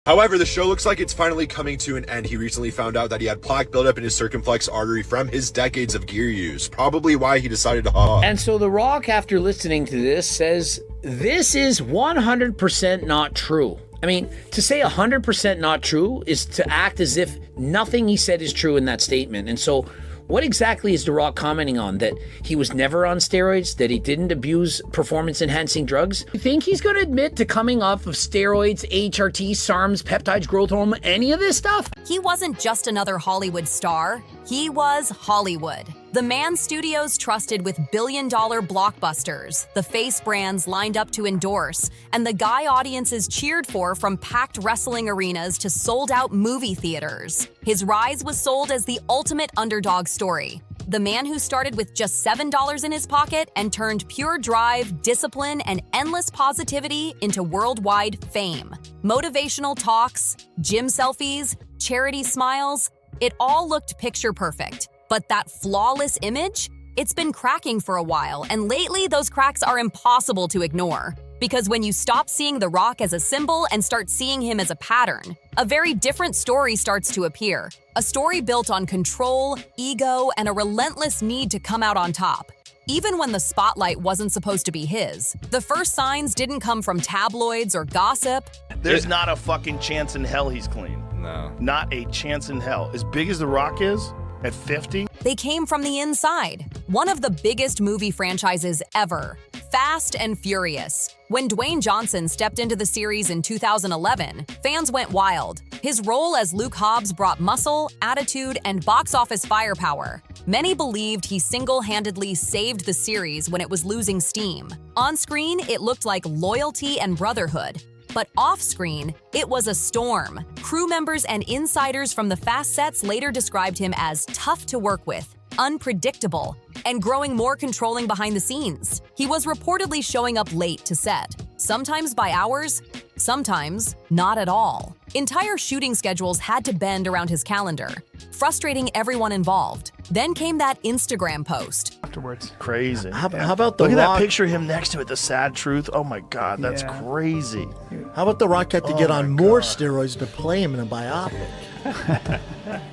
However, the show looks like it's finally coming to an end. He recently found out that he had plaque buildup in his circumflex artery from his decades of gear use, probably why he decided to hop. And so The Rock, after listening to this, says this is 100% not true. I mean, to say 100% not true is to act as if nothing he said is true in that statement. And so what exactly is The Rock commenting on? That he was never on steroids? That he didn't abuse performance-enhancing drugs? You think he's going to admit to coming off of steroids, HRT, SARMs, peptides, growth hormone, any of this stuff? He wasn't just another Hollywood star. He was Hollywood. The man studios trusted with billion-dollar blockbusters, the face brands lined up to endorse, and the guy audiences cheered for from packed wrestling arenas to sold-out movie theaters. His rise was sold as the ultimate underdog story. The man who started with just $7 in his pocket and turned pure drive, discipline, and endless positivity into worldwide fame. Motivational talks, gym selfies, charity smiles, it all looked picture perfect. But that flawless image? It's been cracking for a while, and lately those cracks are impossible to ignore. Because when you stop seeing The Rock as a symbol and start seeing him as a pattern, a very different story starts to appear. A story built on control, ego, and a relentless need to come out on top. Even when the spotlight wasn't supposed to be his, the first signs didn't come from tabloids or gossip. There's not a fucking chance in hell he's clean. No. Not a chance in hell. As big as The Rock is, at 50? They came from the inside. One of the biggest movie franchises ever, Fast and Furious. When Dwayne Johnson stepped into the series in 2011, fans went wild. His role as Luke Hobbs brought muscle, attitude, and box office firepower. Many believed he single-handedly saved the series when it was losing steam. On screen, it looked like loyalty and brotherhood. But off-screen, it was a storm. Crew members and insiders from the Fast sets later described him as tough to work with, unpredictable, and growing more controlling behind the scenes. He was reportedly showing up late to set, sometimes by hours, sometimes not at all. Entire shooting schedules had to bend around his calendar, frustrating everyone involved. Then came that Instagram post. Afterwards. Crazy. How about The Look at Rock? that picture of him next to it, the sad truth. Oh my God, that's crazy. How about The Rock had to get on more steroids to play him in a biopic?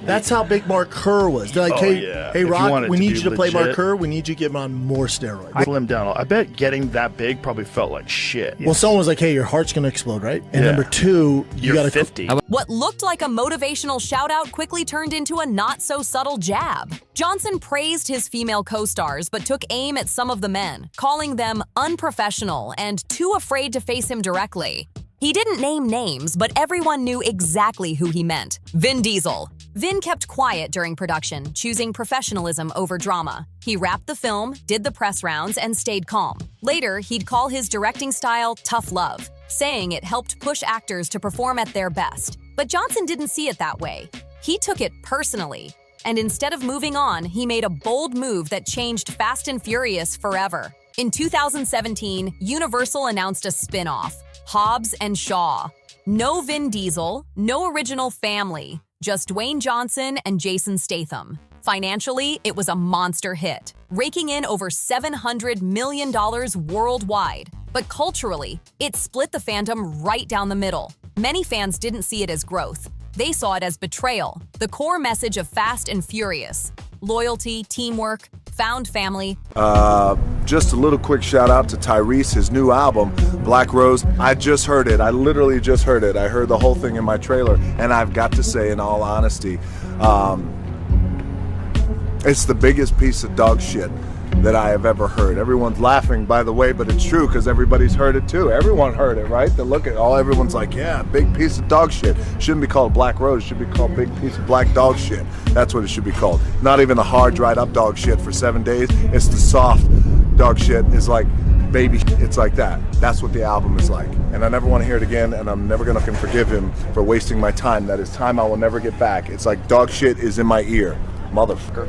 That's how big Mark Kerr was. They're like, hey If you Rock, wanted we to need do you to play Mark legit. Kerr. We need you to get him on more steroids. Slim down. I bet getting that big probably felt like shit. Well, someone was like, hey, your heart's going to explode, right? And Yeah. number two, you You're got to 50. What looked like a motivational shout-out quickly turned into a not-so-subtle jab. Johnson praised his female co-stars but took aim at some of the men, calling them unprofessional and too afraid to face him directly. He didn't name names, but everyone knew exactly who he meant. Vin Diesel. Vin kept quiet during production, choosing professionalism over drama. He wrapped the film, did the press rounds, and stayed calm. Later, he'd call his directing style tough love, saying it helped push actors to perform at their best. But Johnson didn't see it that way. He took it personally. And instead of moving on, he made a bold move that changed Fast and Furious forever. In 2017, Universal announced a spin-off, Hobbs and Shaw. No Vin Diesel, no original family, just Dwayne Johnson and Jason Statham. Financially, it was a monster hit, raking in over $700 million worldwide. But culturally, it split the fandom right down the middle. Many fans didn't see it as growth. They saw it as betrayal, the core message of Fast and Furious. Loyalty, teamwork, found family. Just a little quick shout out to Tyrese, his new album, Black Rose. I just heard it. I literally just heard it. I heard the whole thing in my trailer. And I've got to say, in all honesty, it's the biggest piece of dog shit that I have ever heard. Everyone's laughing, by the way, but it's true because everybody's heard it too. Everyone heard it, right? They look at all, everyone's like, yeah, big piece of dog shit. Shouldn't be called Black Rose, it should be called big piece of black dog shit. That's what it should be called. Not even the hard, dried up dog shit for 7 days. It's the soft dog shit. It's like baby, it's like that. That's what the album is like. And I never want to hear it again, and I'm never gonna forgive him for wasting my time. That is time I will never get back. It's like dog shit is in my ear, motherfucker.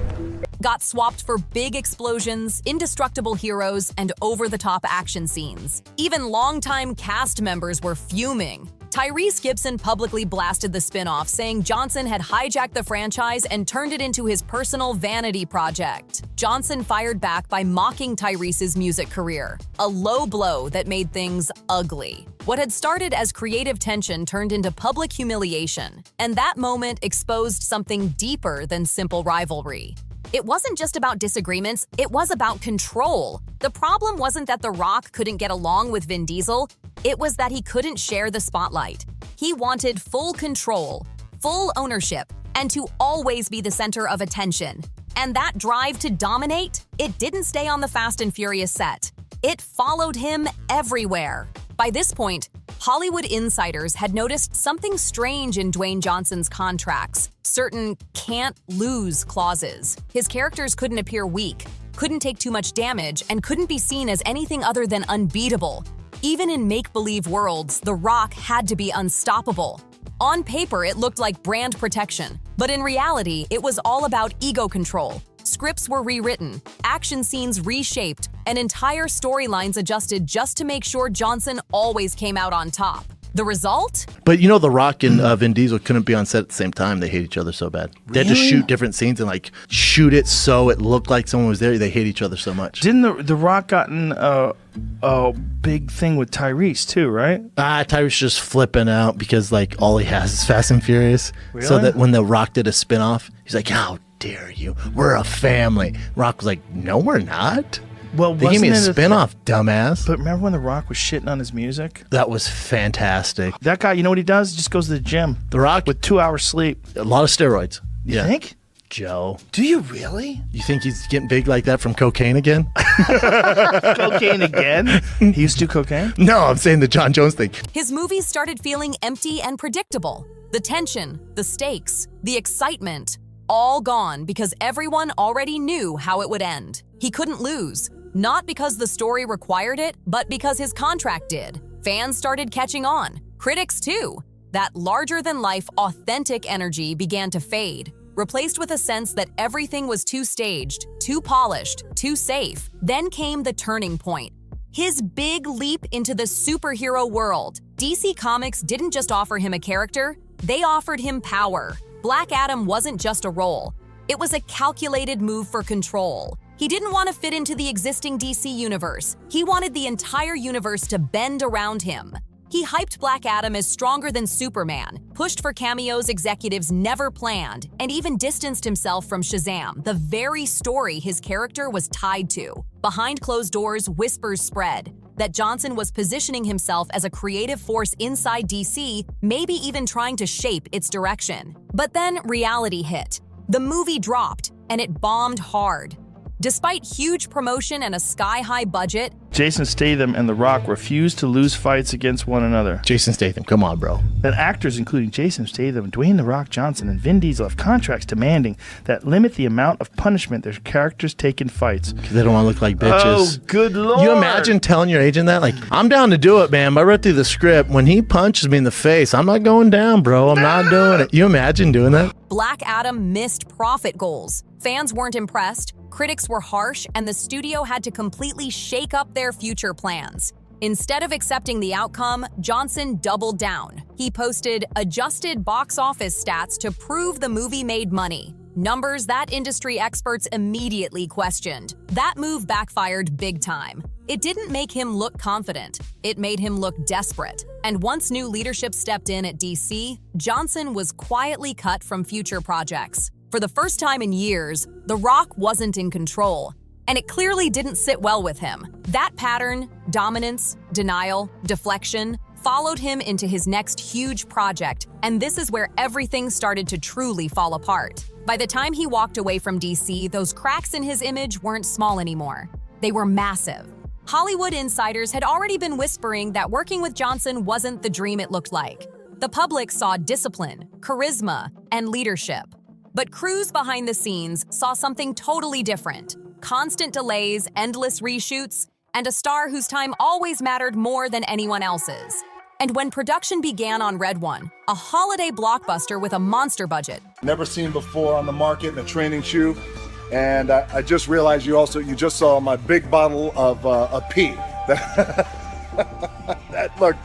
Got swapped for big explosions, indestructible heroes, and over-the-top action scenes. Even longtime cast members were fuming. Tyrese Gibson publicly blasted the spin-off, saying Johnson had hijacked the franchise and turned it into his personal vanity project. Johnson fired back by mocking Tyrese's music career, a low blow that made things ugly. What had started as creative tension turned into public humiliation, and that moment exposed something deeper than simple rivalry. It wasn't just about disagreements, it was about control. The problem wasn't that The Rock couldn't get along with Vin Diesel, it was that he couldn't share the spotlight. He wanted full control, full ownership, and to always be the center of attention. And that drive to dominate, it didn't stay on the Fast and Furious set. It followed him everywhere. By this point, Hollywood insiders had noticed something strange in Dwayne Johnson's contracts, certain can't-lose clauses. His characters couldn't appear weak, couldn't take too much damage, and couldn't be seen as anything other than unbeatable. Even in make-believe worlds, The Rock had to be unstoppable. On paper, it looked like brand protection, but in reality, it was all about ego control. Scripts were rewritten, action scenes reshaped, and entire storylines adjusted just to make sure Johnson always came out on top. The result? But you know, The Rock and Vin Diesel couldn't be on set at the same time. They hate each other so bad. They had to shoot different scenes and like shoot it so it looked like someone was there. They hate each other so much. Didn't the Rock gotten a big thing with Tyrese too, right? Tyrese just flipping out because like all he has is Fast and Furious. Really? So that when The Rock did a spinoff, he's like, how dare you? We're a family. Rock was like, no, we're not. Well, They gave me a wasn't it spinoff, dumbass. But remember when The Rock was shitting on his music? That was fantastic. That guy, you know what he does? He just goes to the gym. The Rock With 2 hours sleep. a lot of steroids. You think? Joe. Do you really? You think he's getting big like that from cocaine again? Cocaine again? He used to do cocaine? No, I'm saying the John Jones thing. His movies started feeling empty and predictable. The tension, the stakes, the excitement, all gone because everyone already knew how it would end. He couldn't lose, not because the story required it, but because his contract did. Fans started catching on. Critics too. That larger-than-life, authentic energy began to fade, replaced with a sense that everything was too staged, too polished, too safe. Then came the turning point. His big leap into the superhero world. DC Comics didn't just offer him a character, they offered him power. Black Adam wasn't just a role. It was a calculated move for control. He didn't want to fit into the existing DC universe. He wanted the entire universe to bend around him. He hyped Black Adam as stronger than Superman, pushed for cameos executives never planned, and even distanced himself from Shazam, the very story his character was tied to. Behind closed doors, whispers spread that Johnson was positioning himself as a creative force inside DC, maybe even trying to shape its direction. But then reality hit. The movie dropped, and it bombed hard. Despite huge promotion and a sky-high budget, Jason Statham and The Rock refused to lose fights against one another. Jason Statham, come on, bro. That actors including Jason Statham, Dwayne The Rock Johnson, and Vin Diesel have contracts demanding that limit the amount of punishment their characters take in fights. Because they don't want to look like bitches. Oh, good lord. You imagine telling your agent that? Like, I'm down to do it, man. I read through the script. When he punches me in the face, I'm not going down, bro. I'm not doing it. You imagine doing that? Black Adam missed profit goals. Fans weren't impressed, critics were harsh, and the studio had to completely shake up their future plans. Instead of accepting the outcome, Johnson doubled down. He posted adjusted box office stats to prove the movie made money. Numbers that industry experts immediately questioned. That move backfired big time. It didn't make him look confident. It made him look desperate. And once new leadership stepped in at DC, Johnson was quietly cut from future projects. For the first time in years, The Rock wasn't in control, and it clearly didn't sit well with him. That pattern, dominance, denial, deflection, followed him into his next huge project, and this is where everything started to truly fall apart. By the time he walked away from DC, those cracks in his image weren't small anymore. They were massive. Hollywood insiders had already been whispering that working with Johnson wasn't the dream it looked like. The public saw discipline, charisma, and leadership. But crews behind the scenes saw something totally different. Constant delays, endless reshoots, and a star whose time always mattered more than anyone else's. And when production began on Red One, a holiday blockbuster with a monster budget, Never seen before on the market in a training shoe. And I just realized you just saw my big bottle of a pee. That look,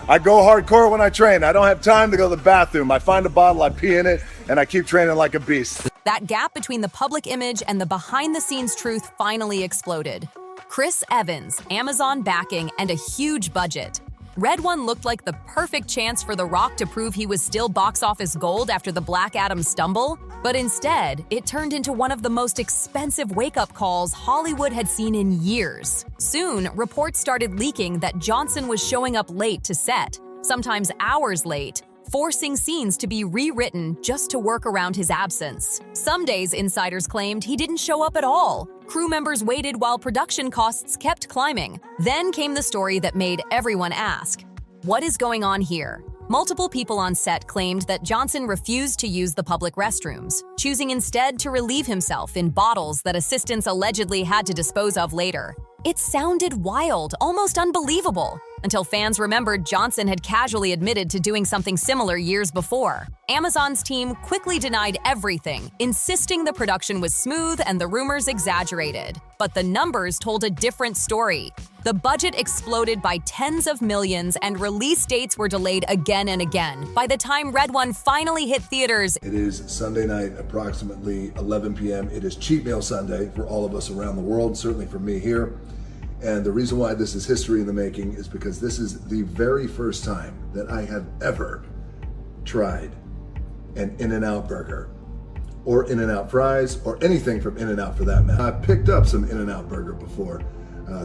I go hardcore when I train. I don't have time to go to the bathroom. I find a bottle, I pee in it, and I keep training like a beast. That gap between the public image and the behind-the-scenes truth finally exploded. Chris Evans, Amazon backing, and a huge budget. Red One looked like the perfect chance for The Rock to prove he was still box office gold after the Black Adam stumble, but instead, it turned into one of the most expensive wake-up calls Hollywood had seen in years. Soon, reports started leaking that Johnson was showing up late to set, sometimes hours late, forcing scenes to be rewritten just to work around his absence. Some days, insiders claimed he didn't show up at all. Crew members waited while production costs kept climbing. Then came the story that made everyone ask, what is going on here? Multiple people on set claimed that Johnson refused to use the public restrooms, choosing instead to relieve himself in bottles that assistants allegedly had to dispose of later. It sounded wild, almost unbelievable, until fans remembered Johnson had casually admitted to doing something similar years before. Amazon's team quickly denied everything, insisting the production was smooth and the rumors exaggerated. But the numbers told a different story. The budget exploded by tens of millions and release dates were delayed again and again. By the time Red One finally hit theaters, It is Sunday night, approximately 11 p.m. It is Cheat Meal Sunday for all of us around the world, certainly for me here. And the reason why this is history in the making is because this is the very first time that I have ever tried an In-N-Out burger or In-N-Out fries or anything from In-N-Out for that matter. I've picked up some In-N-Out burger before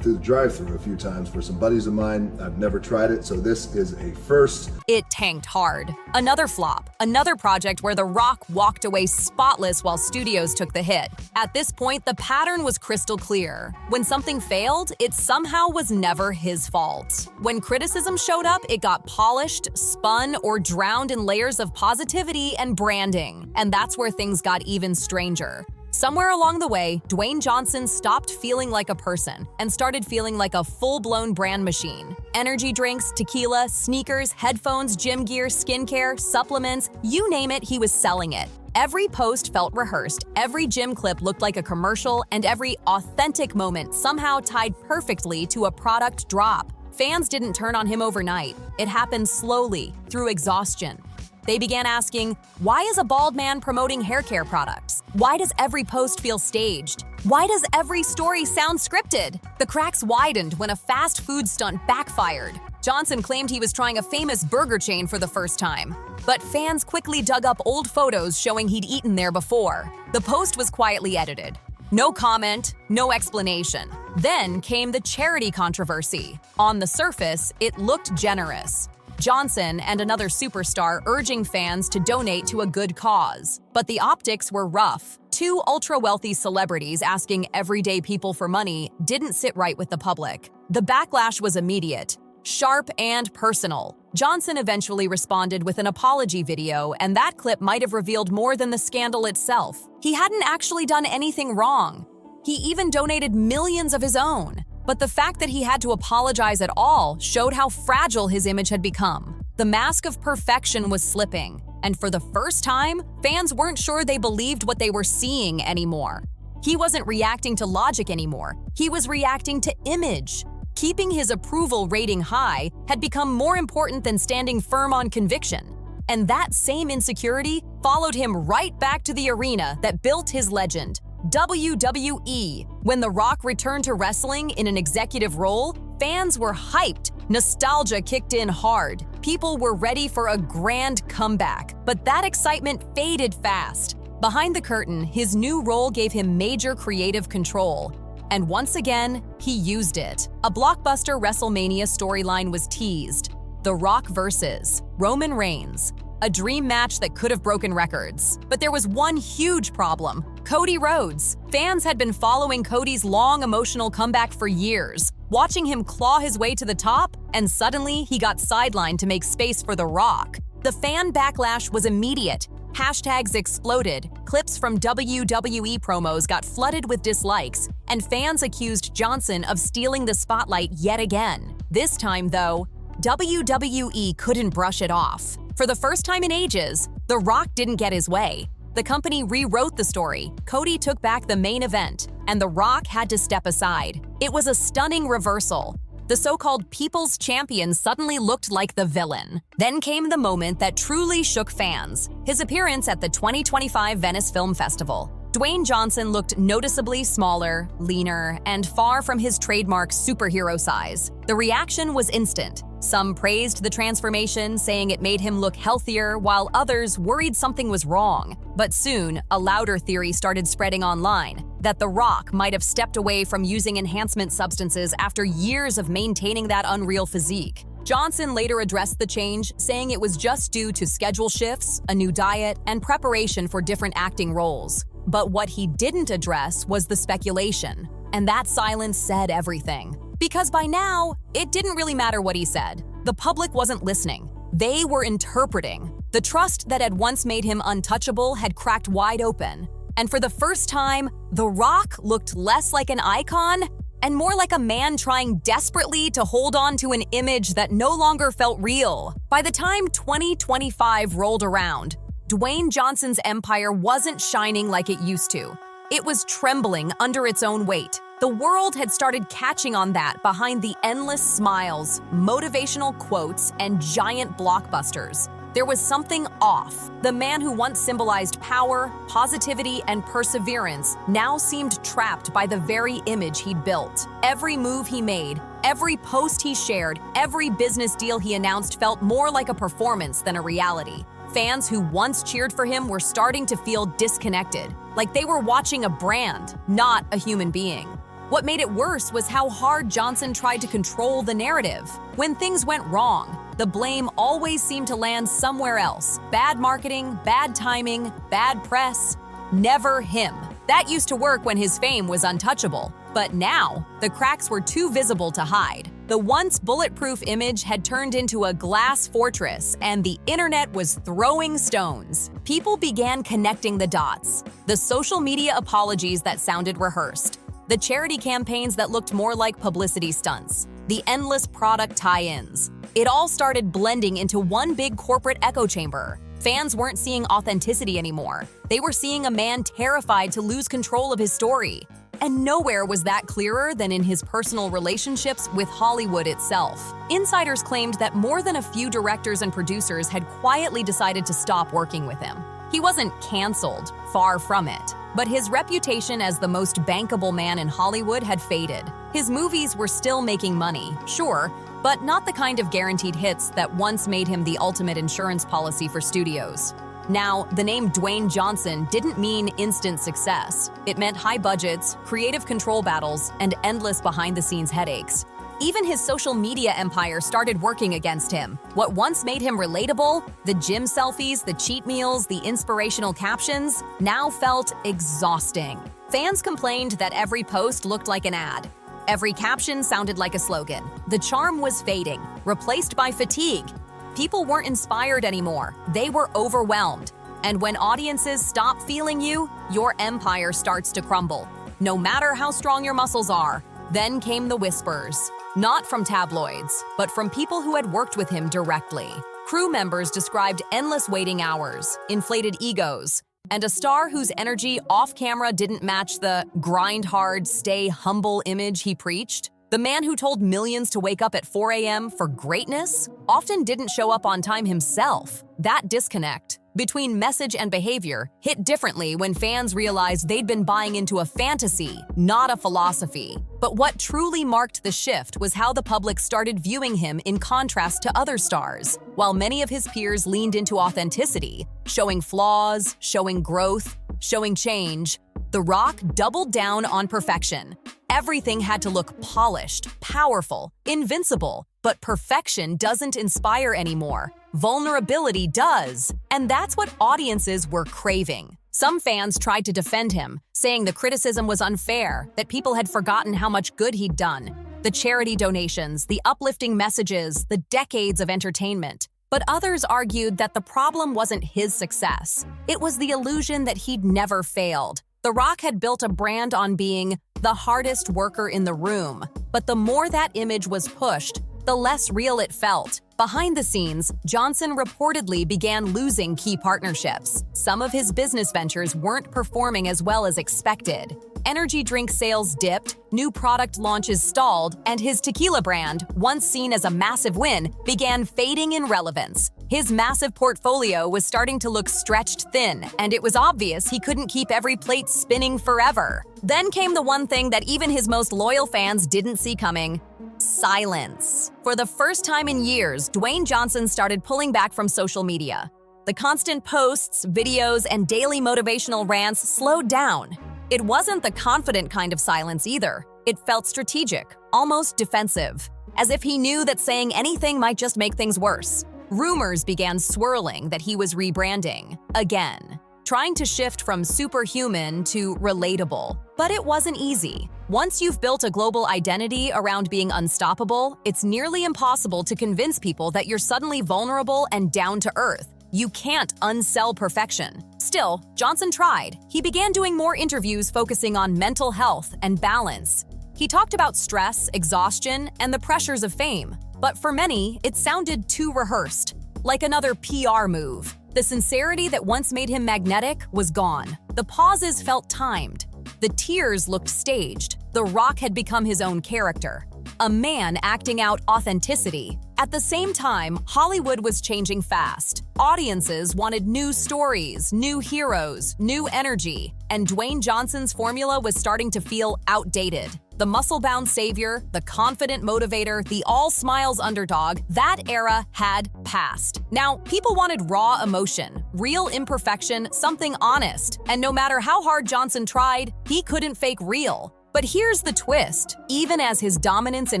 through the drive-thru a few times for some buddies of mine. I've never tried it, so this is a first. it tanked hard. Another flop, another project where The Rock walked away spotless while studios took the hit. At this point, the pattern was crystal clear. When something failed, it somehow was never his fault. When criticism showed up, it got polished, spun, or drowned in layers of positivity and branding. And that's where things got even stranger. Somewhere along the way, Dwayne Johnson stopped feeling like a person and started feeling like a full-blown brand machine. Energy drinks, tequila, sneakers, headphones, gym gear, skincare, supplements, you name it, he was selling it. Every post felt rehearsed, every gym clip looked like a commercial, and every authentic moment somehow tied perfectly to a product drop. Fans didn't turn on him overnight. It happened slowly, through exhaustion. They began asking, why is a bald man promoting hair care products? Why does every post feel staged? Why does every story sound scripted? The cracks widened when a fast food stunt backfired. Johnson claimed he was trying a famous burger chain for the first time. But fans quickly dug up old photos showing he'd eaten there before. The post was quietly edited. No comment, no explanation. Then came the charity controversy. On the surface, it looked generous. Johnson and another superstar urging fans to donate to a good cause. But the optics were rough. Two ultra-wealthy celebrities asking everyday people for money didn't sit right with the public. The backlash was immediate, sharp and personal. Johnson eventually responded with an apology video, and that clip might have revealed more than the scandal itself. He hadn't actually done anything wrong. He even donated millions of his own. But the fact that he had to apologize at all showed how fragile his image had become. The mask of perfection was slipping, and for the first time, fans weren't sure they believed what they were seeing anymore. He wasn't reacting to logic anymore. He was reacting to image. Keeping his approval rating high had become more important than standing firm on conviction. And that same insecurity followed him right back to the arena that built his legend, WWE. When The Rock returned to wrestling in an executive role, fans were hyped. Nostalgia kicked in hard. People were ready for a grand comeback. But that excitement faded fast. Behind the curtain, his new role gave him major creative control. And once again, he used it. A blockbuster WrestleMania storyline was teased. The Rock versus Roman Reigns. A dream match that could have broken records. But there was one huge problem: Cody Rhodes. Fans had been following Cody's long emotional comeback for years, watching him claw his way to the top, and suddenly he got sidelined to make space for The Rock. The fan backlash was immediate. Hashtags exploded, clips from WWE promos got flooded with dislikes, and fans accused Johnson of stealing the spotlight yet again. This time, though, WWE couldn't brush it off. For the first time in ages, The Rock didn't get his way. The company rewrote the story. Cody took back the main event, and The Rock had to step aside. It was a stunning reversal. The so-called people's champion suddenly looked like the villain. Then came the moment that truly shook fans, his appearance at the 2025 Venice Film Festival. Dwayne Johnson looked noticeably smaller, leaner, and far from his trademark superhero size. The reaction was instant. Some praised the transformation, saying it made him look healthier, while others worried something was wrong. But soon, a louder theory started spreading online, that The Rock might have stepped away from using enhancement substances after years of maintaining that unreal physique. Johnson later addressed the change, saying it was just due to schedule shifts, a new diet, and preparation for different acting roles. But what he didn't address was the speculation, and that silence said everything. Because by now, it didn't really matter what he said. The public wasn't listening. They were interpreting. The trust that had once made him untouchable had cracked wide open. And for the first time, The Rock looked less like an icon and more like a man trying desperately to hold on to an image that no longer felt real. By the time 2025 rolled around, Dwayne Johnson's empire wasn't shining like it used to. It was trembling under its own weight. The world had started catching on that behind the endless smiles, motivational quotes, and giant blockbusters. There was something off. The man who once symbolized power, positivity, and perseverance now seemed trapped by the very image he'd built. Every move he made, every post he shared, every business deal he announced felt more like a performance than a reality. Fans who once cheered for him were starting to feel disconnected, like they were watching a brand, not a human being. What made it worse was how hard Johnson tried to control the narrative. When things went wrong, the blame always seemed to land somewhere else. Bad marketing, bad timing, bad press. Never him. That used to work when his fame was untouchable. But now, the cracks were too visible to hide. The once bulletproof image had turned into a glass fortress, and the internet was throwing stones. People began connecting the dots. The social media apologies that sounded rehearsed. The charity campaigns that looked more like publicity stunts. The endless product tie-ins. It all started blending into one big corporate echo chamber. Fans weren't seeing authenticity anymore. They were seeing a man terrified to lose control of his story. And nowhere was that clearer than in his personal relationships with Hollywood itself. Insiders claimed that more than a few directors and producers had quietly decided to stop working with him. He wasn't canceled, far from it. But his reputation as the most bankable man in Hollywood had faded. His movies were still making money, sure, but not the kind of guaranteed hits that once made him the ultimate insurance policy for studios. Now, the name Dwayne Johnson didn't mean instant success. It meant high budgets, creative control battles, and endless behind-the-scenes headaches. Even his social media empire started working against him. What once made him relatable, the gym selfies, the cheat meals, the inspirational captions, now felt exhausting. Fans complained that every post looked like an ad. Every caption sounded like a slogan. The charm was fading, replaced by fatigue. People weren't inspired anymore. They were overwhelmed. And when audiences stop feeling you, your empire starts to crumble. No matter how strong your muscles are. Then came the whispers. Not from tabloids, but from people who had worked with him directly. Crew members described endless waiting hours, inflated egos, and a star whose energy off-camera didn't match the grind hard, stay humble image he preached. The man who told millions to wake up at 4 a.m. for greatness often didn't show up on time himself. That disconnect between message and behavior hit differently when fans realized they'd been buying into a fantasy, not a philosophy. But what truly marked the shift was how the public started viewing him in contrast to other stars. While many of his peers leaned into authenticity, showing flaws, showing growth, showing change, The Rock doubled down on perfection. Everything had to look polished, powerful, invincible. But perfection doesn't inspire anymore. Vulnerability does. And that's what audiences were craving. Some fans tried to defend him, saying the criticism was unfair, that people had forgotten how much good he'd done. The charity donations, the uplifting messages, the decades of entertainment. But others argued that the problem wasn't his success. It was the illusion that he'd never failed. The Rock had built a brand on being the hardest worker in the room. But the more that image was pushed, the less real it felt. Behind the scenes, Johnson reportedly began losing key partnerships. Some of his business ventures weren't performing as well as expected. energy drink sales dipped, new product launches stalled, and his tequila brand, once seen as a massive win, began fading in relevance. His massive portfolio was starting to look stretched thin, and it was obvious he couldn't keep every plate spinning forever. Then came the one thing that even his most loyal fans didn't see coming: silence. For the first time in years, Dwayne Johnson started pulling back from social media. The constant posts, videos, and daily motivational rants slowed down. It wasn't the confident kind of silence either. It felt strategic, almost defensive, as if he knew that saying anything might just make things worse. Rumors began swirling that he was rebranding, again, trying to shift from superhuman to relatable. But it wasn't easy. Once you've built a global identity around being unstoppable, it's nearly impossible to convince people that you're suddenly vulnerable and down to earth. You can't unsell perfection. Still, Johnson tried. He began doing more interviews focusing on mental health and balance. He talked about stress, exhaustion, and the pressures of fame. But for many, it sounded too rehearsed, like another PR move. The sincerity that once made him magnetic was gone. The pauses felt timed. The tears looked staged. The Rock had become his own character, a man acting out authenticity. At the same time, Hollywood was changing fast. Audiences wanted new stories, new heroes, new energy, and Dwayne Johnson's formula was starting to feel outdated. The muscle-bound savior, the confident motivator, the all-smiles underdog, that era had passed. Now, people wanted raw emotion, real imperfection, something honest, and no matter how hard Johnson tried, he couldn't fake real. But here's the twist. Even as his dominance in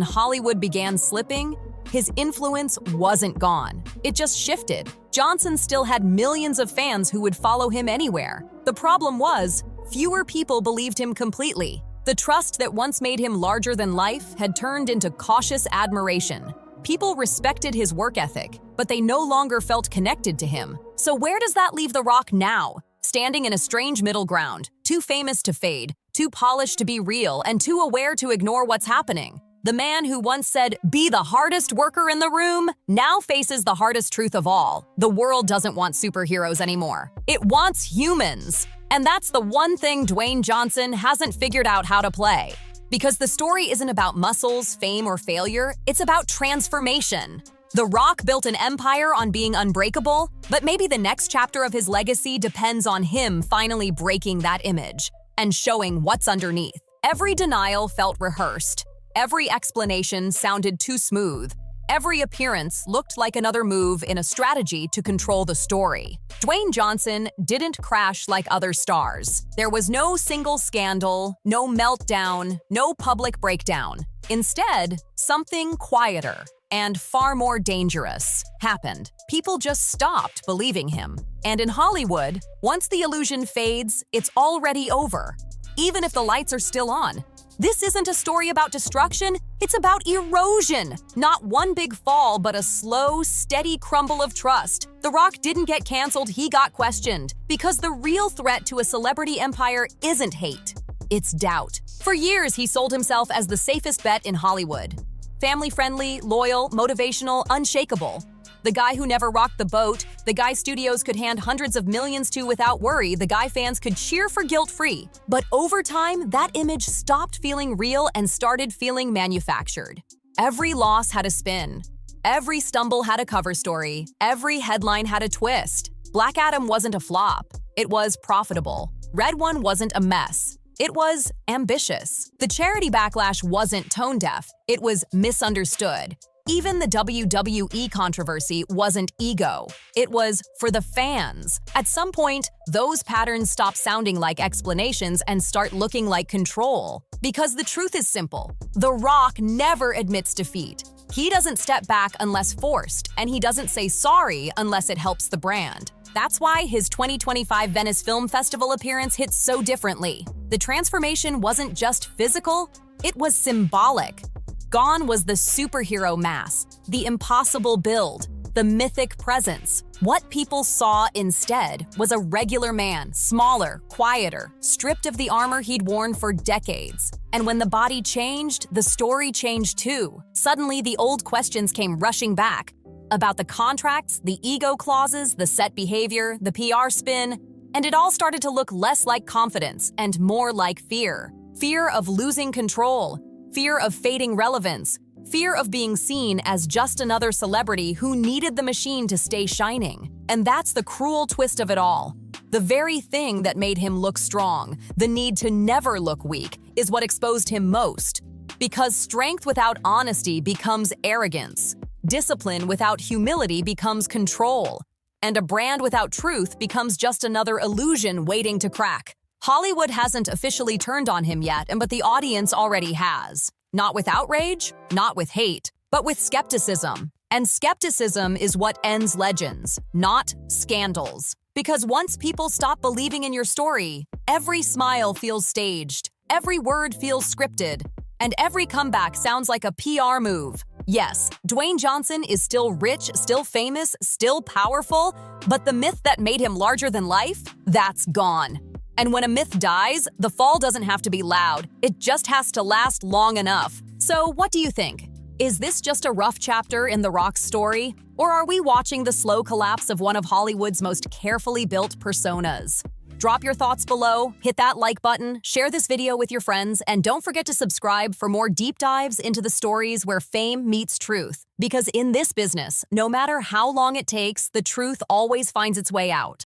Hollywood began slipping, his influence wasn't gone. It just shifted. Johnson still had millions of fans who would follow him anywhere. The problem was, fewer people believed him completely. The trust that once made him larger than life had turned into cautious admiration. People respected his work ethic, but they no longer felt connected to him. So where does that leave The Rock now? Standing in a strange middle ground, too famous to fade, too polished to be real, and too aware to ignore what's happening. The man who once said, "Be the hardest worker in the room," now faces the hardest truth of all. The world doesn't want superheroes anymore. It wants humans. And that's the one thing Dwayne Johnson hasn't figured out how to play. Because the story isn't about muscles, fame, or failure, it's about transformation. The Rock built an empire on being unbreakable, but maybe the next chapter of his legacy depends on him finally breaking that image and showing what's underneath. Every denial felt rehearsed. Every explanation sounded too smooth. Every appearance looked like another move in a strategy to control the story. Dwayne Johnson didn't crash like other stars. There was no single scandal, no meltdown, no public breakdown. Instead, something quieter and far more dangerous happened. People just stopped believing him. And in Hollywood, once the illusion fades, it's already over, even if the lights are still on. This isn't a story about destruction, it's about erosion. Not one big fall, but a slow, steady crumble of trust. The Rock didn't get canceled, he got questioned. Because the real threat to a celebrity empire isn't hate, it's doubt. For years, he sold himself as the safest bet in Hollywood. Family-friendly, loyal, motivational, unshakable. The guy who never rocked the boat, the guy studios could hand hundreds of millions to without worry, the guy fans could cheer for guilt-free. But over time, that image stopped feeling real and started feeling manufactured. Every loss had a spin. Every stumble had a cover story. Every headline had a twist. Black Adam wasn't a flop. It was profitable. Red One wasn't a mess. It was ambitious. The charity Backlash wasn't tone-deaf. It was misunderstood. Even the WWE controversy wasn't ego. It was for the fans. At some point, those patterns stop sounding like explanations and start looking like control. Because the truth is simple. The Rock never admits defeat. He doesn't step back unless forced, and he doesn't say sorry unless it helps the brand. That's why his 2025 Venice Film Festival appearance hit so differently. The transformation wasn't just physical, it was symbolic. Gone was the superhero mass, the impossible build, the mythic presence. What people saw instead was a regular man, smaller, quieter, stripped of the armor he'd worn for decades. And when the body changed, the story changed too. Suddenly, the old questions came rushing back. About the contracts, the ego clauses, the set behavior, the PR spin. And it all started to look less like confidence and more like fear. Fear of losing control, fear of fading relevance, fear of being seen as just another celebrity who needed the machine to stay shining. And that's the cruel twist of it all. The very thing that made him look strong, the need to never look weak, is what exposed him most. Because strength without honesty becomes arrogance. Discipline without humility becomes control. And a brand without truth becomes just another illusion waiting to crack. Hollywood hasn't officially turned on him yet, but the audience already has. Not with outrage, not with hate, but with skepticism. And skepticism is what ends legends, not scandals. Because once people stop believing in your story, every smile feels staged, every word feels scripted, and every comeback sounds like a PR move. Yes, Dwayne Johnson is still rich, still famous, still powerful, but the myth that made him larger than life, that's gone. And when a myth dies, the fall doesn't have to be loud, it just has to last long enough. So what do you think? Is this just a rough chapter in The Rock's story? Or are we watching the slow collapse of one of Hollywood's most carefully built personas? Drop your thoughts below, hit that like button, share this video with your friends, and don't forget to subscribe for more deep dives into the stories where fame meets truth. Because in this business, no matter how long it takes, the truth always finds its way out.